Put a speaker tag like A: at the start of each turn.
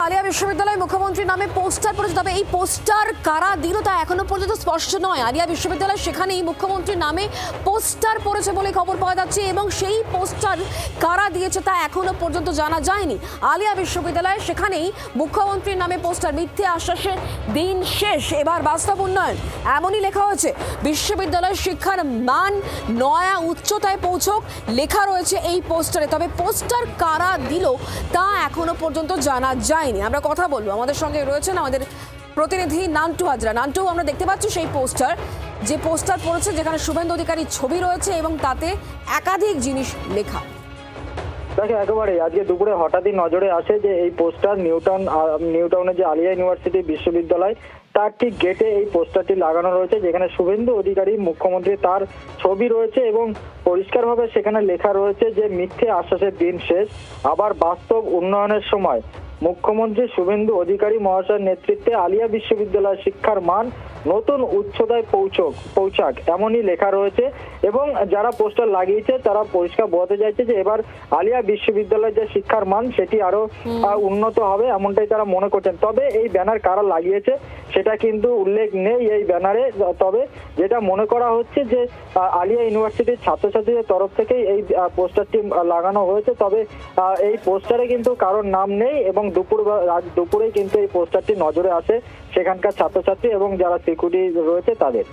A: আলিয়া বিশ্ববিদ্যালয়ে মুখ্যমন্ত্রীর নামে পোস্টার পড়েছে, তবে এই পোস্টার কারা দিল তা এখনো পর্যন্ত স্পষ্ট নয়। আলিয়া বিশ্ববিদ্যালয় সেখানেই মুখ্যমন্ত্রীর নামে পোস্টার পড়েছে বলে খবর পাওয়া যাচ্ছে এবং সেই পোস্টার কারা দিয়েছে তা এখনো পর্যন্ত জানা যায়নি। আলিয়া বিশ্ববিদ্যালয় সেখানেই মুখ্যমন্ত্রীর নামে পোস্টার, মিথ্যে আশ্বাসের দিন শেষ, এবার বাস্তব উন্নয়ন, এমনই লেখা হয়েছে। বিশ্ববিদ্যালয়ের শিক্ষার মান নয়া উচ্চতায় পৌঁছক লেখা রয়েছে এই পোস্টারে, তবে পোস্টার কারা দিল তা এখনো পর্যন্ত জানা যায়নি। আমরা কথা বলবো, আমাদের সঙ্গে রয়েছেন আমাদের প্রতিনিধি নান্টু হাজরা। নান্টু, আমরা দেখতে পাচ্ছি সেই পোস্টার, যে পোস্টার পড়েছে যেখানে শুভেন্দু অধিকারীর ছবি রয়েছে এবং তাতে একাধিক জিনিস লেখা।
B: দেখো, একেবারে আজকে দুপুরে হঠাৎই নজরে আসে যে এই পোস্টার নিউটাউনের যে আলিয়া ইউনিভার্সিটি বিশ্ববিদ্যালয় তার ঠিক গেটে এই পোস্টারটি লাগানো রয়েছে, যেখানে শুভেন্দু অধিকারী মুখ্যমন্ত্রী তার ছবি রয়েছে এবং পরিষ্কারভাবে সেখানে লেখা রয়েছে যে মিথ্যে আশ্বাসের দিন শেষ, আবার বাস্তব উন্নয়নের সময়। মুখ্যমন্ত্রী শুভেন্দু অধিকারী মহাশয়ের নেতৃত্বে আলিয়া বিশ্ববিদ্যালয়ের শিক্ষার মান নতুন উচ্চতায় পৌঁছাক, এমনই লেখা রয়েছে। এবং যারা পোস্টার লাগিয়েছে তারা পরিষ্কার বোঝাতে চাইছে যে এবার আলিয়া বিশ্ববিদ্যালয়ের যে শিক্ষার মান সেটি আরো উন্নত হবে, এমনটাই তারা মনে করছেন। তবে এই ব্যানার কারা লাগিয়েছে সেটা কিন্তু উল্লেখ নেই এই ব্যানারে, তবে যেটা মনে করা হচ্ছে যে আলিয়া ইউনিভার্সিটির ছাত্রছাত্রীদের তরফ থেকে এই পোস্টারটি লাগানো হয়েছে। তবে এই পোস্টারে কিন্তু কারোর নাম নেই এবং দুপুরেই কিন্তু এই পোস্টারটি নজরে আসে সেখানকার ছাত্রছাত্রী এবং যারা সিকিউরিটি রয়েছে তাদের।